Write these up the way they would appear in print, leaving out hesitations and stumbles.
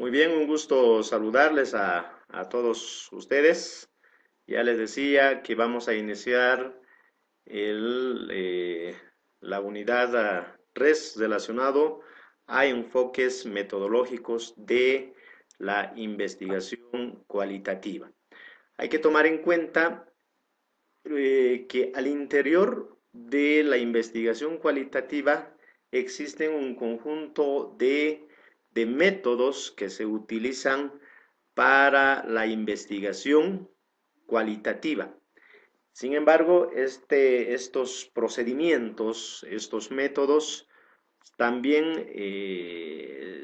Muy bien, un gusto saludarles a todos ustedes. Ya les decía que vamos a iniciar el, eh, la unidad 3 relacionado a enfoques metodológicos de la investigación cualitativa. Hay que tomar en cuenta que al interior de la investigación cualitativa existen un conjunto de métodos que se utilizan para la investigación cualitativa. Sin embargo, estos procedimientos, estos métodos, también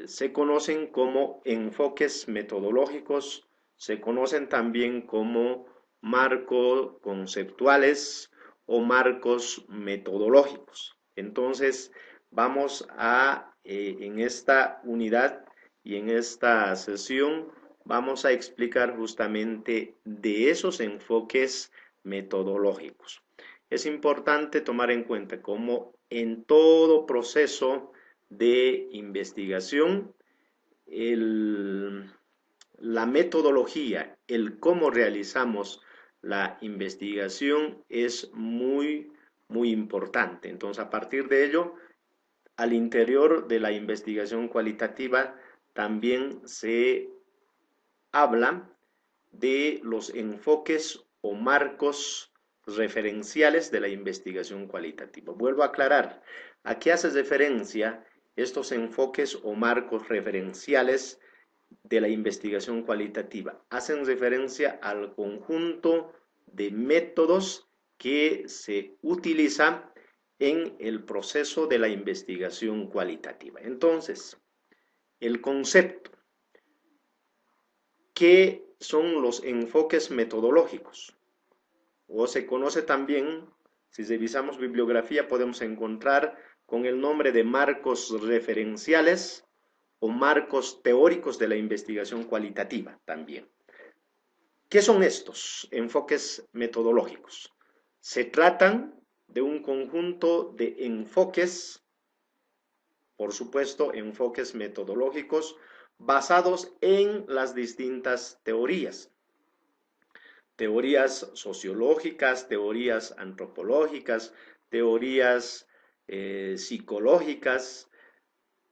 se conocen como enfoques metodológicos, se conocen también como marcos conceptuales o marcos metodológicos. Entonces, vamos en esta unidad y en esta sesión, vamos a explicar justamente de esos enfoques metodológicos. Es importante tomar en cuenta cómo en todo proceso de investigación, el, la metodología, el cómo realizamos la investigación es muy importante. Entonces, a partir de ello, al interior de la investigación cualitativa también se habla de los enfoques o marcos referenciales de la investigación cualitativa. Vuelvo a aclarar, ¿a qué hace referencia estos enfoques o marcos referenciales de la investigación cualitativa? Hacen referencia al conjunto de métodos que se utilizan en el proceso de la investigación cualitativa. Entonces, el concepto, ¿qué son los enfoques metodológicos? O se conoce también, si revisamos bibliografía, podemos encontrar con el nombre de marcos referenciales o marcos teóricos de la investigación cualitativa también. ¿Qué son estos enfoques metodológicos? Se tratan de un conjunto de enfoques, por supuesto, enfoques metodológicos basados en las distintas teorías. Teorías sociológicas, teorías antropológicas, teorías psicológicas,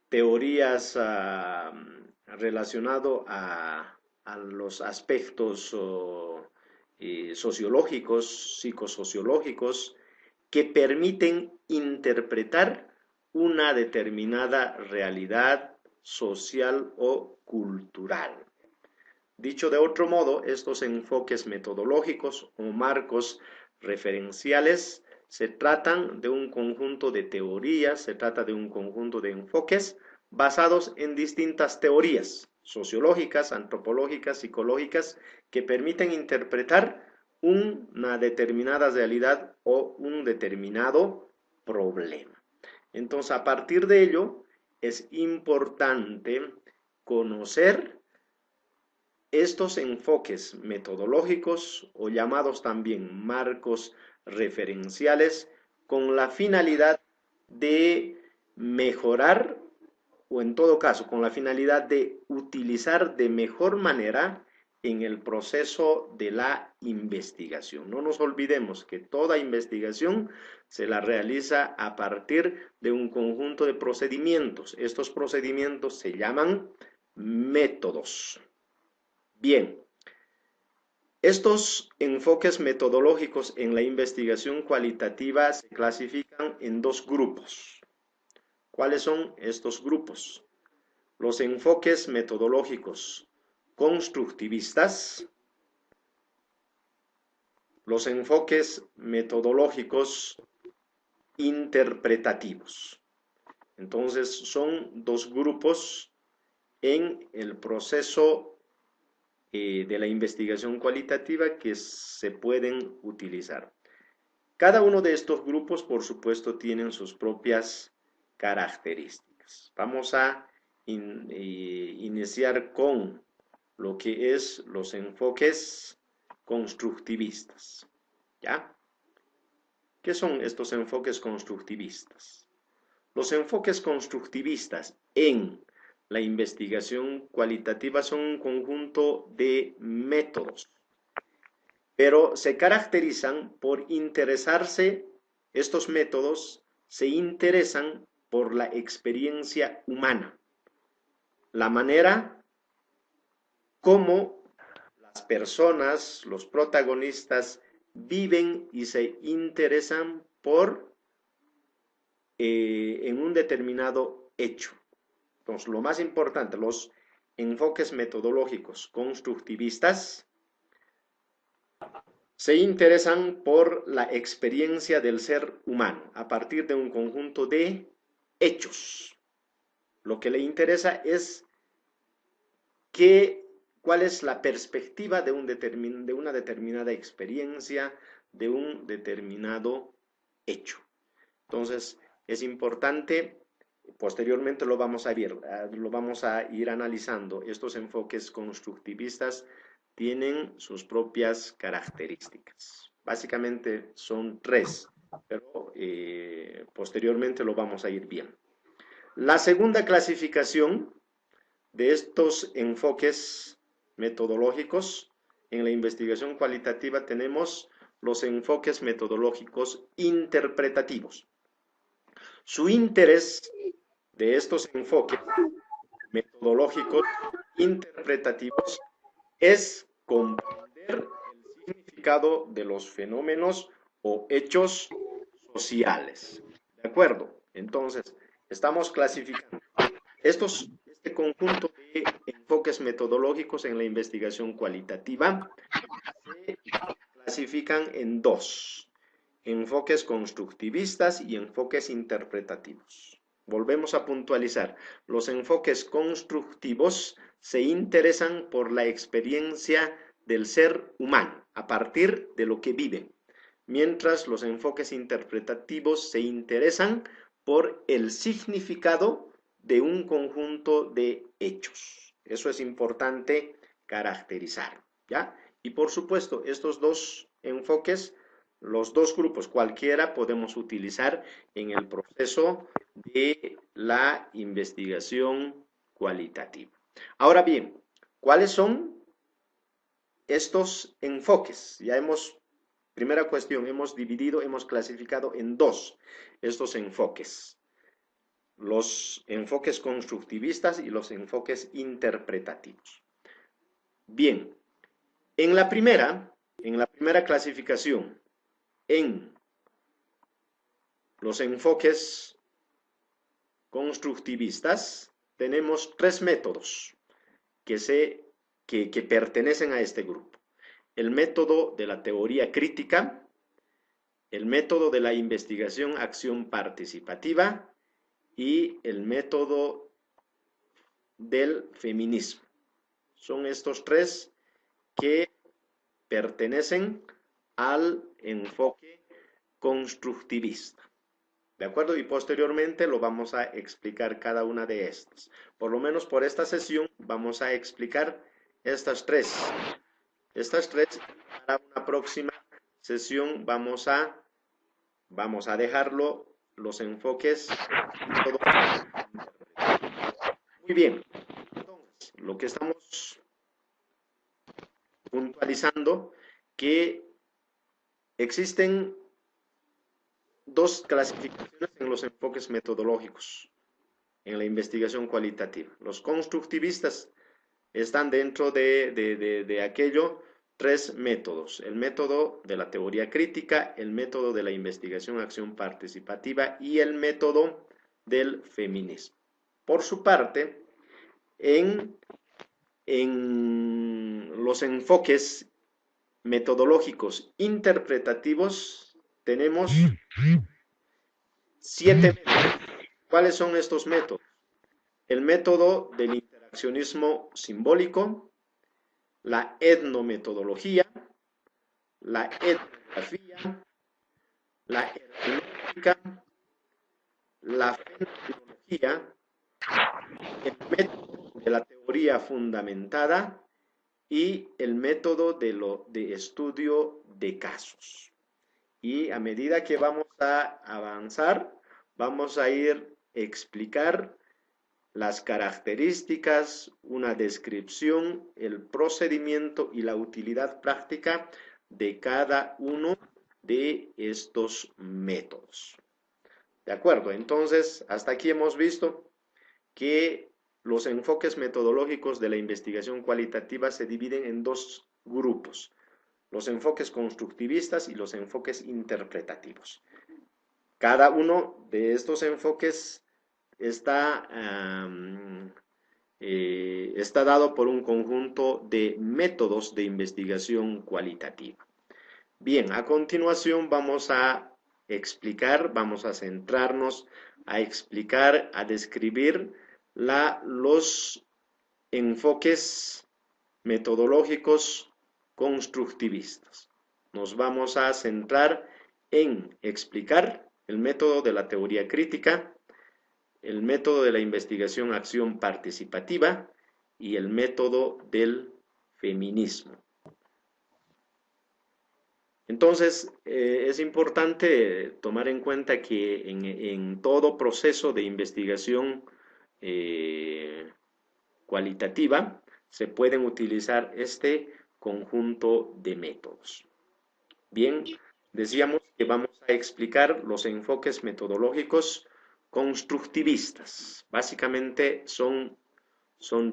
teorías relacionadas a los aspectos sociológicos, psicosociológicos, que permiten interpretar una determinada realidad social o cultural. Dicho de otro modo, estos enfoques metodológicos o marcos referenciales se tratan de un conjunto de teorías, se trata de un conjunto de enfoques basados en distintas teorías sociológicas, antropológicas, psicológicas, que permiten interpretar una determinada realidad o un determinado problema. Entonces, a partir de ello, es importante conocer estos enfoques metodológicos o llamados también marcos referenciales con la finalidad de mejorar o en todo caso con la finalidad de utilizar de mejor manera en el proceso de la investigación. No nos olvidemos que toda investigación se la realiza a partir de un conjunto de procedimientos. Estos procedimientos se llaman métodos. Bien, estos enfoques metodológicos en la investigación cualitativa se clasifican en dos grupos. ¿Cuáles son estos grupos? Los enfoques metodológicos constructivistas, los enfoques metodológicos interpretativos. Entonces, son dos grupos en el proceso de la investigación cualitativa que se pueden utilizar. Cada uno de estos grupos, por supuesto, tienen sus propias características. Vamos a iniciar con lo que es los enfoques constructivistas. ¿Ya? ¿Qué son estos enfoques constructivistas? Los enfoques constructivistas en la investigación cualitativa son un conjunto de métodos, pero se caracterizan por interesarse, estos métodos se interesan por la experiencia humana, la manera como las personas, los protagonistas, viven y se interesan por en un determinado hecho. Entonces, lo más importante, los enfoques metodológicos constructivistas se interesan por la experiencia del ser humano a partir de un conjunto de hechos. Lo que le interesa es cuál es la perspectiva de una determinada experiencia, de un determinado hecho. Entonces, es importante, posteriormente lo vamos a ver, lo vamos a ir analizando. Estos enfoques constructivistas tienen sus propias características. Básicamente son tres, pero posteriormente lo vamos a ir viendo. La segunda clasificación de estos enfoques metodológicos en la investigación cualitativa tenemos los enfoques metodológicos interpretativos. Su interés de estos enfoques metodológicos interpretativos es comprender el significado de los fenómenos o hechos sociales. ¿De acuerdo? Entonces, estamos clasificando este conjunto de enfoques metodológicos en la investigación cualitativa. Se clasifican en dos: enfoques constructivistas y enfoques interpretativos. Volvemos a puntualizar. Los enfoques constructivos se interesan por la experiencia del ser humano a partir de lo que vive, mientras los enfoques interpretativos se interesan por el significado de un conjunto de hechos. Eso es importante caracterizar, ¿ya? Y por supuesto, estos dos enfoques, los dos grupos, cualquiera podemos utilizar en el proceso de la investigación cualitativa. Ahora bien, ¿cuáles son estos enfoques? Primera cuestión, hemos clasificado en dos estos enfoques: los enfoques constructivistas y los enfoques interpretativos. Bien, en la primera clasificación, en los enfoques constructivistas, tenemos tres métodos que pertenecen a este grupo: el método de la teoría crítica, el método de la investigación-acción participativa y el método del feminismo. Son estos tres que pertenecen al enfoque constructivista. ¿De acuerdo? Y posteriormente lo vamos a explicar cada una de estas. Por lo menos por esta sesión vamos a explicar estas tres. Para una próxima sesión vamos a dejarlo los enfoques. Muy bien. Entonces, lo que estamos puntualizando, que existen dos clasificaciones en los enfoques metodológicos en la investigación cualitativa. Los constructivistas están dentro de aquello tres métodos: el método de la teoría crítica, el método de la investigación-acción participativa y el método del feminismo. Por su parte, en los enfoques metodológicos interpretativos tenemos 7 métodos. ¿Cuáles son estos métodos? El método del interaccionismo simbólico, la etnometodología, la etnografía, la hermenéutica, la fenomenología, el método de la teoría fundamentada y el método de estudio de casos. Y a medida que vamos a avanzar, vamos a ir explicar las características, una descripción, el procedimiento y la utilidad práctica de cada uno de estos métodos. ¿De acuerdo? Entonces, hasta aquí hemos visto que los enfoques metodológicos de la investigación cualitativa se dividen en dos grupos: los enfoques constructivistas y los enfoques interpretativos. Cada uno de estos enfoques está, está dado por un conjunto de métodos de investigación cualitativa. Bien, a continuación vamos a explicar, vamos a centrarnos a explicar, a describir los enfoques metodológicos constructivistas. Nos vamos a centrar en explicar el método de la teoría crítica, el método de la investigación-acción participativa y el método del feminismo. Entonces, es importante tomar en cuenta que en todo proceso de investigación cualitativa se pueden utilizar este conjunto de métodos. Bien, decíamos que vamos a explicar los enfoques metodológicos constructivistas. Básicamente son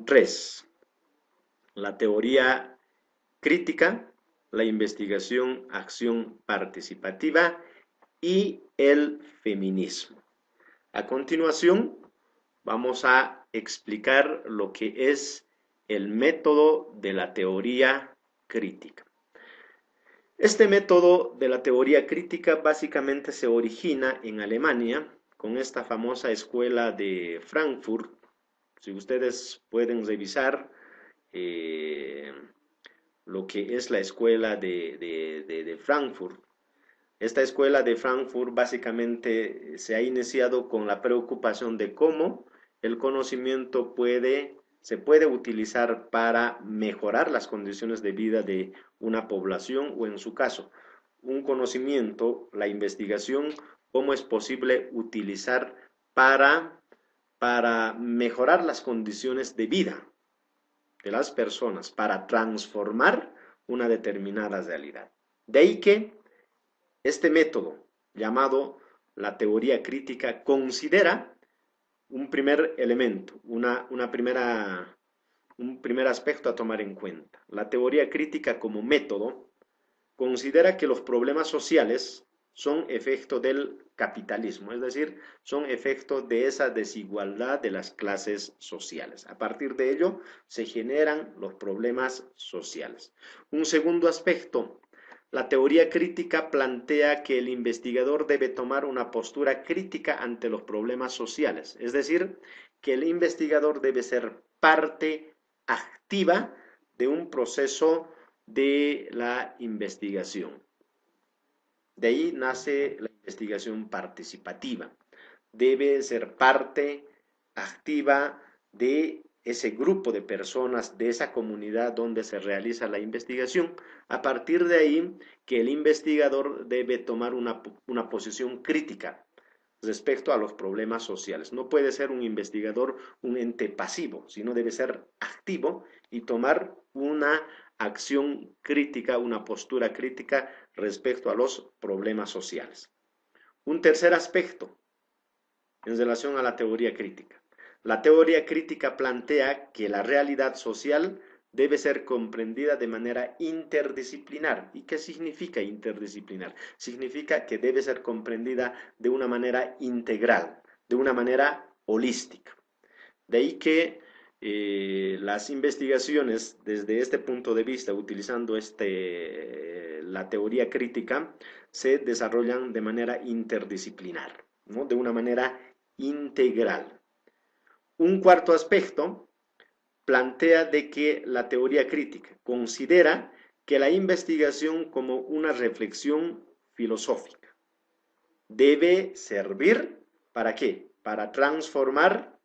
tres: la teoría crítica, la investigación-acción participativa y el feminismo. A continuación, vamos a explicar lo que es el método de la teoría crítica. Este método de la teoría crítica básicamente se origina en Alemania con esta famosa escuela de Frankfurt. Si ustedes pueden revisar lo que es la escuela de Frankfurt. Esta escuela de Frankfurt básicamente se ha iniciado con la preocupación de cómo el conocimiento se puede utilizar para mejorar las condiciones de vida de una población, o en su caso, un conocimiento, la investigación, cómo es posible utilizar para mejorar las condiciones de vida de las personas, para transformar una determinada realidad. De ahí que este método, llamado la teoría crítica, considera un primer elemento, un primer aspecto a tomar en cuenta. La teoría crítica como método considera que los problemas sociales son efecto del capitalismo, es decir, son efecto de esa desigualdad de las clases sociales. A partir de ello se generan los problemas sociales. Un segundo aspecto: la teoría crítica plantea que el investigador debe tomar una postura crítica ante los problemas sociales, es decir, que el investigador debe ser parte activa de un proceso de la investigación. De ahí nace la investigación participativa. Debe ser parte activa de ese grupo de personas, de esa comunidad donde se realiza la investigación. A partir de ahí, que el investigador debe tomar una posición crítica respecto a los problemas sociales. No puede ser un investigador un ente pasivo, sino debe ser activo y tomar una acción crítica, una postura crítica respecto a los problemas sociales. Un tercer aspecto en relación a la teoría crítica. La teoría crítica plantea que la realidad social debe ser comprendida de manera interdisciplinar. ¿Y qué significa interdisciplinar? Significa que debe ser comprendida de una manera integral, de una manera holística. De ahí que las investigaciones desde este punto de vista, utilizando la teoría crítica, se desarrollan de manera interdisciplinar, ¿no? De una manera integral. Un cuarto aspecto plantea de que la teoría crítica considera que la investigación como una reflexión filosófica debe servir ¿para qué? Para transformar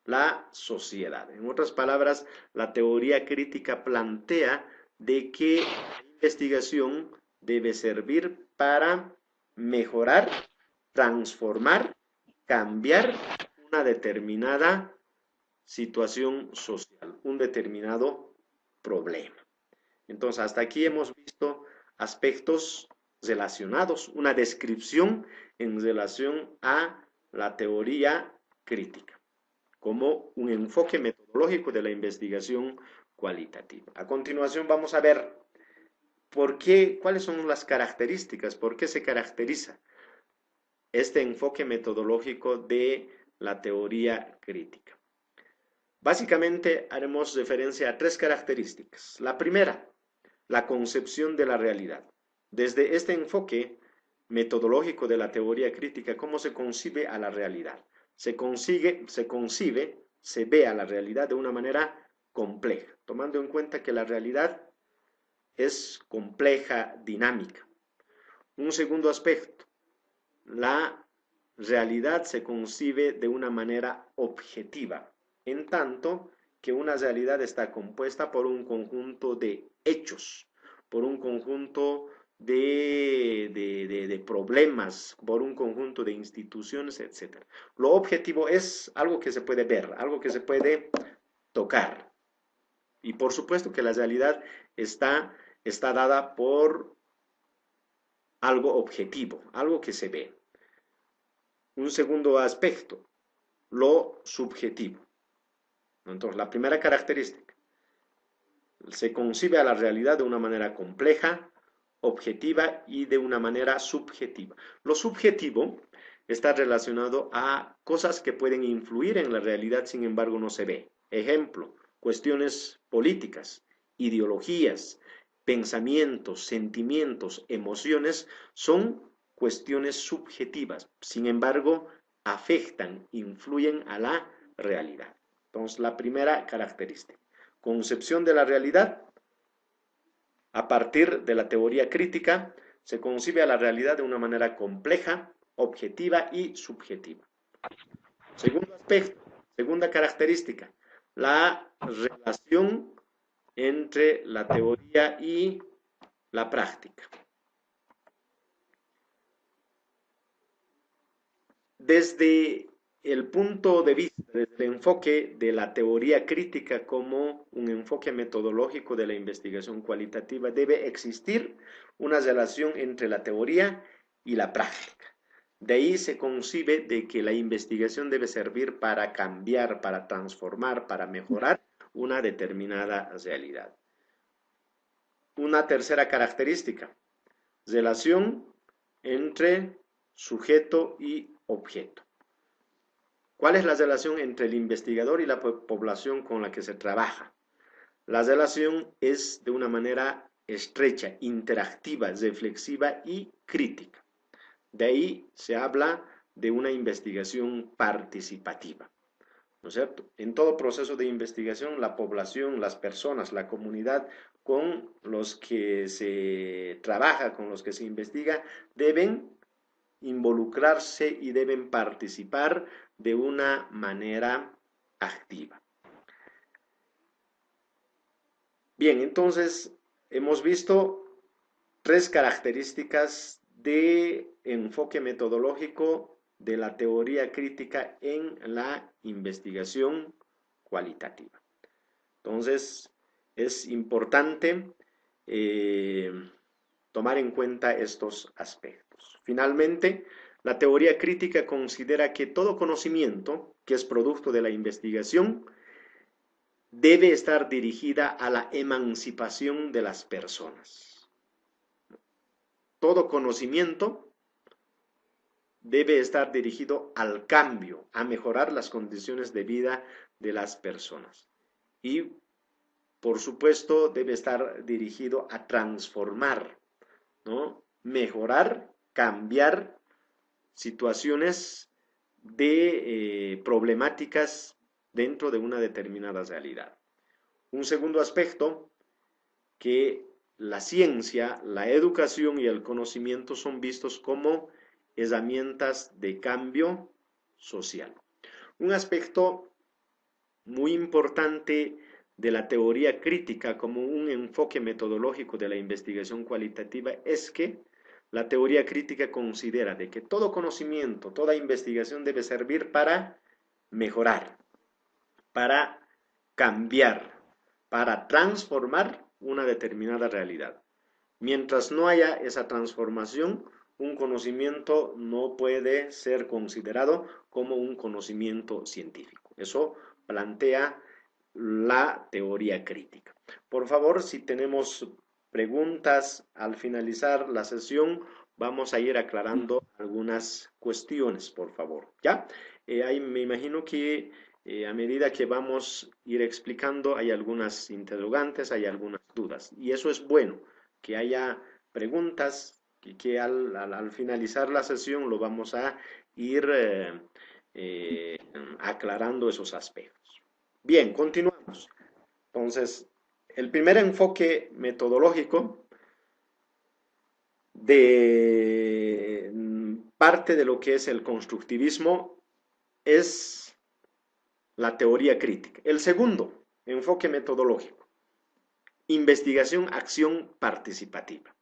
la sociedad. En otras palabras, la teoría crítica plantea de que la investigación debe servir para mejorar, transformar, cambiar una determinada situación social, un determinado problema. Entonces, hasta aquí hemos visto aspectos relacionados, una descripción en relación a la teoría crítica, como un enfoque metodológico de la investigación cualitativa. A continuación vamos a ver cuáles son las características, por qué se caracteriza este enfoque metodológico de la teoría crítica. Básicamente haremos referencia a tres características. La primera, la concepción de la realidad. Desde este enfoque metodológico de la teoría crítica, ¿cómo se concibe a la realidad? Se ve a la realidad de una manera compleja, tomando en cuenta que la realidad es compleja, dinámica. Un segundo aspecto, la realidad se concibe de una manera objetiva, en tanto que una realidad está compuesta por un conjunto de hechos, por un conjunto de problemas, por un conjunto de instituciones, etc. Lo objetivo es algo que se puede ver, algo que se puede tocar. Y por supuesto que la realidad está dada por algo objetivo, algo que se ve. Un segundo aspecto, lo subjetivo. Entonces, la primera característica, se concibe a la realidad de una manera compleja, objetiva y de una manera subjetiva. Lo subjetivo está relacionado a cosas que pueden influir en la realidad, sin embargo no se ve. Ejemplo, cuestiones políticas, ideologías, pensamientos, sentimientos, emociones, son cuestiones subjetivas, sin embargo afectan, influyen a la realidad. Entonces, la primera característica, concepción de la realidad. A partir de la teoría crítica, se concibe a la realidad de una manera compleja, objetiva y subjetiva. Segundo aspecto, segunda característica, la relación entre la teoría y la práctica. Desde el punto de vista, desde el enfoque de la teoría crítica como un enfoque metodológico de la investigación cualitativa, debe existir una relación entre la teoría y la práctica. De ahí se concibe de que la investigación debe servir para cambiar, para transformar, para mejorar una determinada realidad. Una tercera característica, relación entre sujeto y objeto. ¿Cuál es la relación entre el investigador y la población con la que se trabaja? La relación es de una manera estrecha, interactiva, reflexiva y crítica. De ahí se habla de una investigación participativa, ¿no es cierto? En todo proceso de investigación, la población, las personas, la comunidad con los que se trabaja, con los que se investiga, deben involucrarse y deben participar de una manera activa. Bien, entonces hemos visto tres características de enfoque metodológico de la teoría crítica en la investigación cualitativa. Entonces, es importante tomar en cuenta estos aspectos. Finalmente, la teoría crítica considera que todo conocimiento que es producto de la investigación debe estar dirigida a la emancipación de las personas. Todo conocimiento debe estar dirigido al cambio, a mejorar las condiciones de vida de las personas. Y, por supuesto, debe estar dirigido a transformar, ¿no? Mejorar, cambiar situaciones de problemáticas dentro de una determinada realidad. Un segundo aspecto, que la ciencia, la educación y el conocimiento son vistos como herramientas de cambio social. Un aspecto muy importante de la teoría crítica como un enfoque metodológico de la investigación cualitativa es que la teoría crítica considera de que todo conocimiento, toda investigación debe servir para mejorar, para cambiar, para transformar una determinada realidad. Mientras no haya esa transformación, un conocimiento no puede ser considerado como un conocimiento científico. Eso plantea la teoría crítica. Por favor, si tenemos preguntas al finalizar la sesión, vamos a ir aclarando algunas cuestiones, por favor. ¿Ya? Ahí me imagino que a medida que vamos a ir explicando, hay algunas interrogantes, hay algunas dudas. Y eso es bueno, que haya preguntas que al finalizar la sesión lo vamos a ir aclarando esos aspectos. Bien, continuamos. Entonces, el primer enfoque metodológico de parte de lo que es el constructivismo es la teoría crítica. El segundo enfoque metodológico, investigación, acción participativa.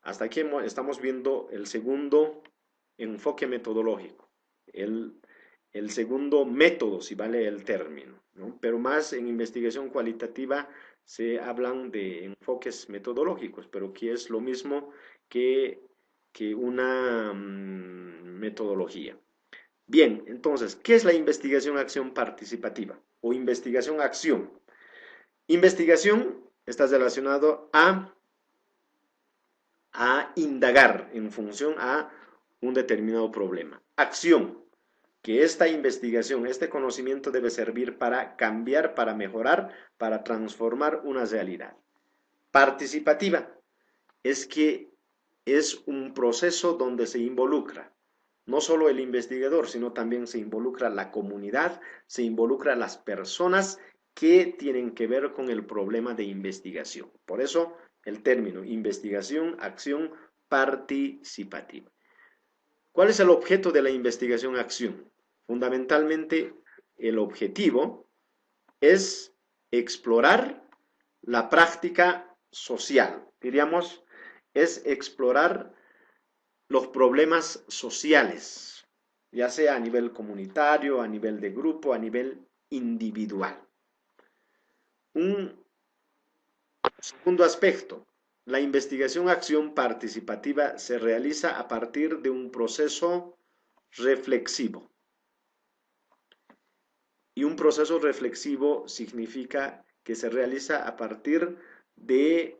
Hasta aquí estamos viendo el segundo enfoque metodológico, el segundo método, si vale el término, ¿no? Pero más en investigación cualitativa se hablan de enfoques metodológicos, pero que es lo mismo que una metodología. Bien, entonces, ¿qué es la investigación-acción participativa o investigación-acción? Investigación está relacionado a indagar en función a un determinado problema. Acción, que esta investigación, este conocimiento debe servir para cambiar, para mejorar, para transformar una realidad. Participativa, es que es un proceso donde se involucra no solo el investigador, sino también se involucra la comunidad, se involucra las personas que tienen que ver con el problema de investigación. Por eso el término investigación, acción participativa. ¿Cuál es el objeto de la investigación-acción? Fundamentalmente, el objetivo es explorar la práctica social. Diríamos, es explorar los problemas sociales, ya sea a nivel comunitario, a nivel de grupo, a nivel individual. Un segundo aspecto, la investigación-acción participativa se realiza a partir de un proceso reflexivo. Y un proceso reflexivo significa que se realiza a partir de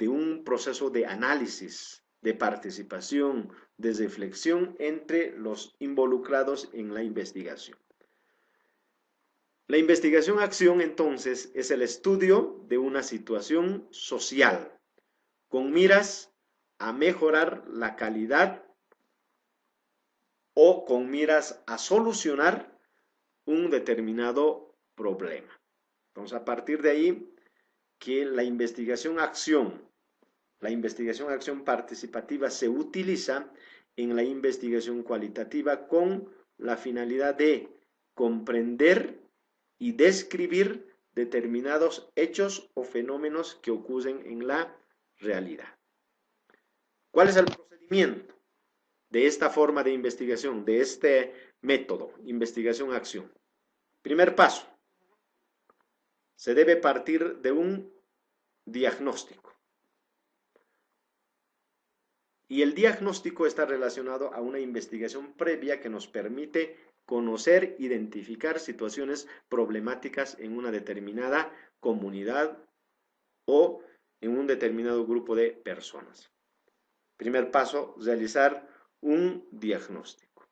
un proceso de análisis, de participación, de reflexión entre los involucrados en la investigación. La investigación-acción, entonces, es el estudio de una situación social con miras a mejorar la calidad o con miras a solucionar un determinado problema. Entonces, a partir de ahí, que la investigación-acción participativa se utiliza en la investigación cualitativa con la finalidad de comprender y describir determinados hechos o fenómenos que ocurren en la realidad. ¿Cuál es el procedimiento de esta forma de investigación, de este método, investigación-acción? Primer paso, se debe partir de un diagnóstico. Y el diagnóstico está relacionado a una investigación previa que nos permite conocer, identificar situaciones problemáticas en una determinada comunidad o en un determinado grupo de personas. Primer paso, realizar un diagnóstico.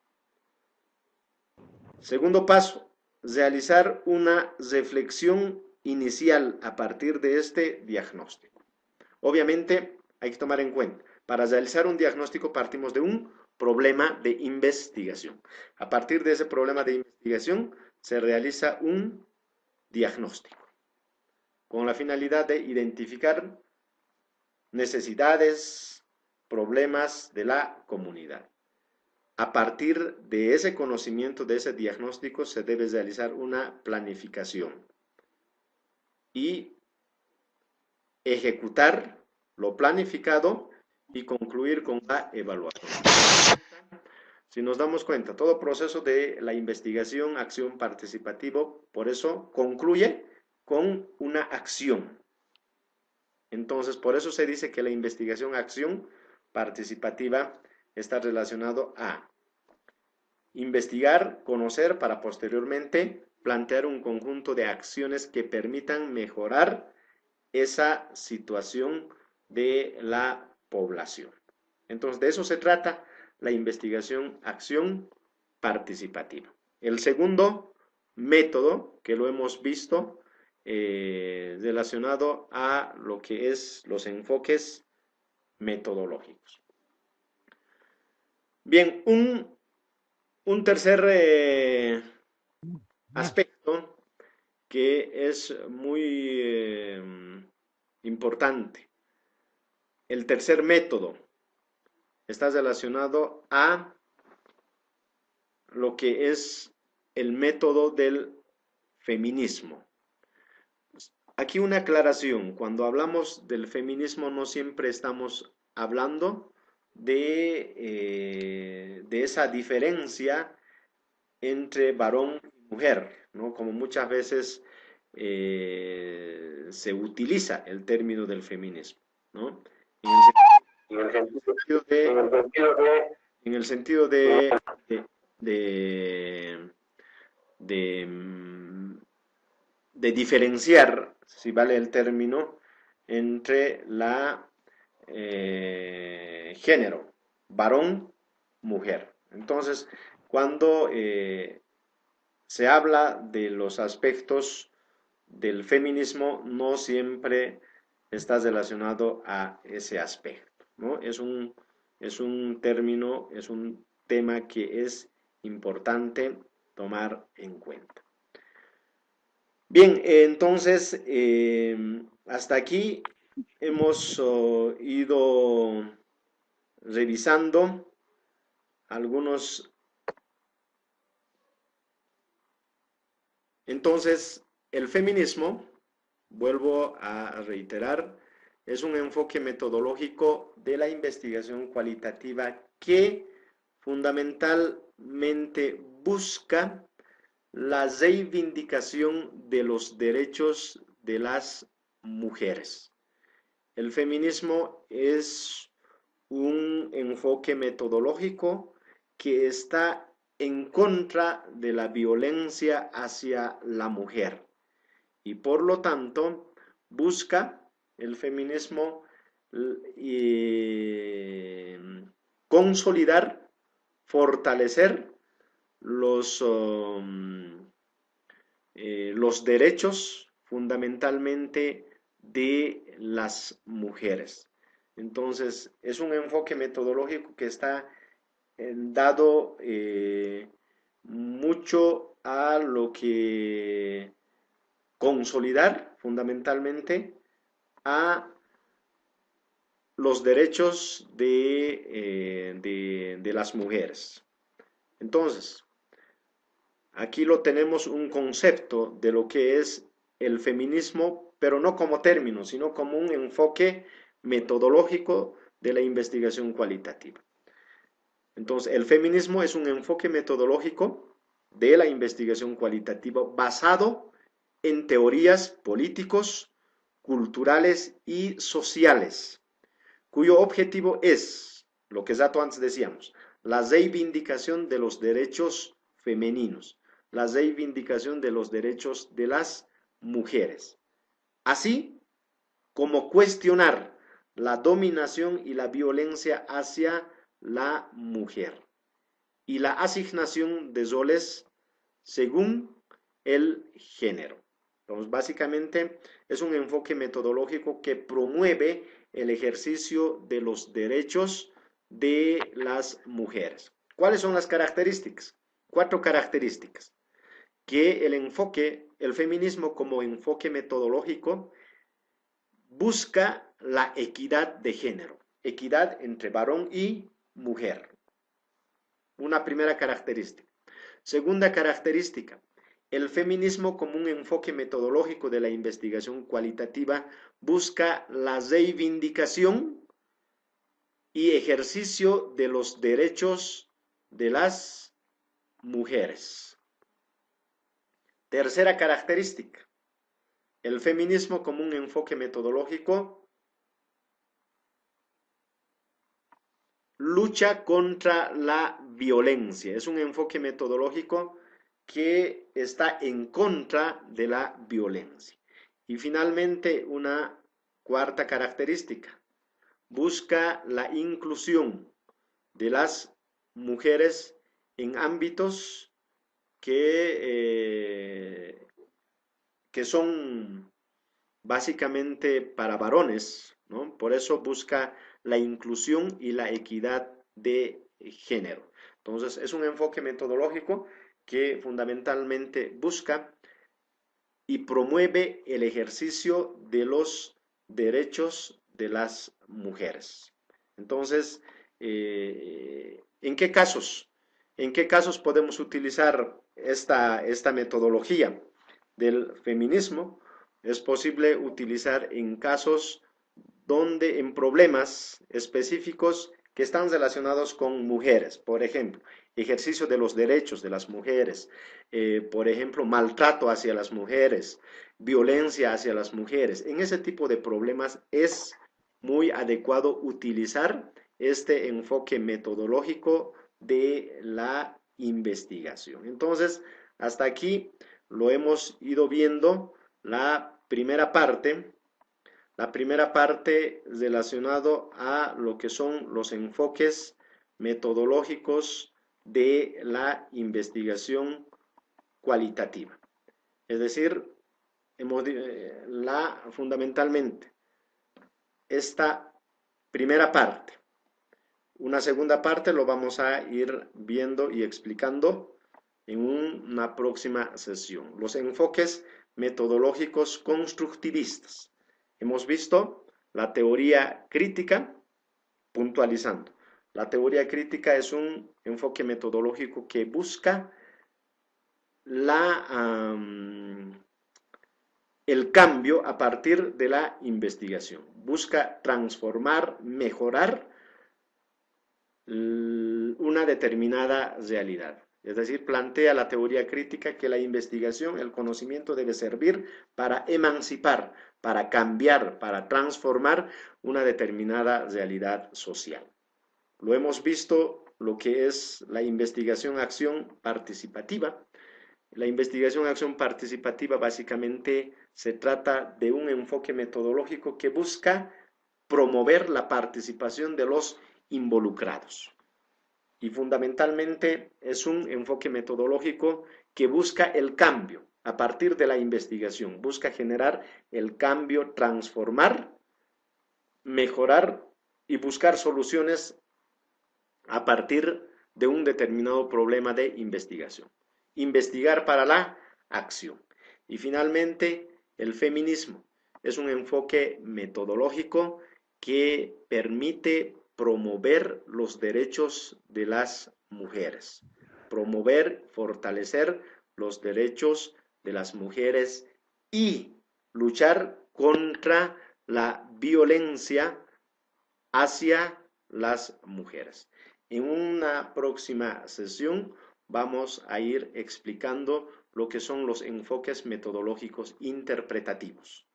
Segundo paso, realizar una reflexión inicial a partir de este diagnóstico. Obviamente, hay que tomar en cuenta, para realizar un diagnóstico partimos de un problema de investigación. A partir de ese problema de investigación se realiza un diagnóstico con la finalidad de identificar necesidades, problemas de la comunidad. A partir de ese conocimiento, de ese diagnóstico, se debe realizar una planificación y ejecutar lo planificado y concluir con la evaluación. Si nos damos cuenta, todo proceso de la investigación, acción participativo, por eso concluye con una acción. Entonces, por eso se dice que la investigación, acción participativa está relacionado a investigar, conocer para posteriormente plantear un conjunto de acciones que permitan mejorar esa situación de la población. Entonces, de eso se trata la investigación, acción participativa. El segundo método que lo hemos visto relacionado a lo que es los enfoques metodológicos. Bien, un tercer aspecto que es muy importante. El tercer método está relacionado a lo que es el método del feminismo. Aquí una aclaración, cuando hablamos del feminismo no siempre estamos hablando de esa diferencia entre varón y mujer, ¿no? Como muchas veces se utiliza el término del feminismo, ¿no? En el sentido en el sentido de, de, de diferenciar, si vale el término, entre la género, varón, mujer. Entonces, cuando se habla de los aspectos del feminismo, no siempre está relacionado a ese aspecto, ¿no? Es un término, es un tema que es importante tomar en cuenta. Bien, entonces, hasta aquí hemos ido revisando algunos. Entonces, el feminismo, vuelvo a reiterar, es un enfoque metodológico de la investigación cualitativa que fundamentalmente busca la reivindicación de los derechos de las mujeres. El feminismo es un enfoque metodológico que está en contra de la violencia hacia la mujer y por lo tanto busca el feminismo consolidar, fortalecer los derechos fundamentalmente de las mujeres. Entonces, es un enfoque metodológico que está dado mucho a lo que consolidar fundamentalmente a los derechos de las mujeres. Entonces, aquí lo tenemos un concepto de lo que es el feminismo, pero no como término, sino como un enfoque metodológico de la investigación cualitativa. Entonces, el feminismo es un enfoque metodológico de la investigación cualitativa basado en teorías políticos, culturales y sociales, cuyo objetivo es, lo que ya antes decíamos, la reivindicación de los derechos femeninos, la reivindicación de los derechos de las mujeres, así como cuestionar la dominación y la violencia hacia la mujer y la asignación de roles según el género. Entonces, básicamente es un enfoque metodológico que promueve el ejercicio de los derechos de las mujeres. ¿Cuáles son las características? 4 características. Que el feminismo como enfoque metodológico busca la equidad de género, equidad entre varón y mujer. Una primera característica. Segunda característica, el feminismo como un enfoque metodológico de la investigación cualitativa busca la reivindicación y ejercicio de los derechos de las mujeres. Tercera característica, el feminismo como un enfoque metodológico lucha contra la violencia. Es un enfoque metodológico que está en contra de la violencia. Y finalmente, una cuarta característica, busca la inclusión de las mujeres en ámbitos que son básicamente para varones, ¿no? Por eso busca la inclusión y la equidad de género. Entonces, es un enfoque metodológico que fundamentalmente busca y promueve el ejercicio de los derechos de las mujeres. Entonces, ¿en qué casos? ¿En qué casos podemos utilizar esta metodología del feminismo? Es posible utilizar en casos donde en problemas específicos que están relacionados con mujeres, por ejemplo, ejercicio de los derechos de las mujeres, por ejemplo, maltrato hacia las mujeres, violencia hacia las mujeres. En ese tipo de problemas es muy adecuado utilizar este enfoque metodológico de la investigación. Entonces, hasta aquí lo hemos ido viendo la primera parte relacionado a lo que son los enfoques metodológicos de la investigación cualitativa. Es decir, fundamentalmente esta primera parte. Una segunda parte lo vamos a ir viendo y explicando en una próxima sesión. Los enfoques metodológicos constructivistas. Hemos visto la teoría crítica, puntualizando. La teoría crítica es un enfoque metodológico que busca el cambio a partir de la investigación. Busca transformar, mejorar una determinada realidad. Es decir, plantea la teoría crítica que la investigación, el conocimiento debe servir para emancipar, para cambiar, para transformar una determinada realidad social. Lo hemos visto lo que es la investigación-acción participativa. La investigación-acción participativa básicamente se trata de un enfoque metodológico que busca promover la participación de los involucrados. Y fundamentalmente es un enfoque metodológico que busca el cambio a partir de la investigación, busca generar el cambio, transformar, mejorar y buscar soluciones a partir de un determinado problema de investigación. Investigar para la acción. Y finalmente, el feminismo es un enfoque metodológico que permite promover los derechos de las mujeres, promover, fortalecer los derechos de las mujeres y luchar contra la violencia hacia las mujeres. En una próxima sesión vamos a ir explicando lo que son los enfoques metodológicos interpretativos.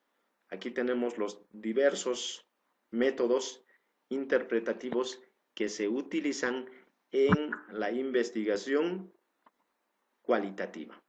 Aquí tenemos los diversos métodos interpretativos que se utilizan en la investigación cualitativa.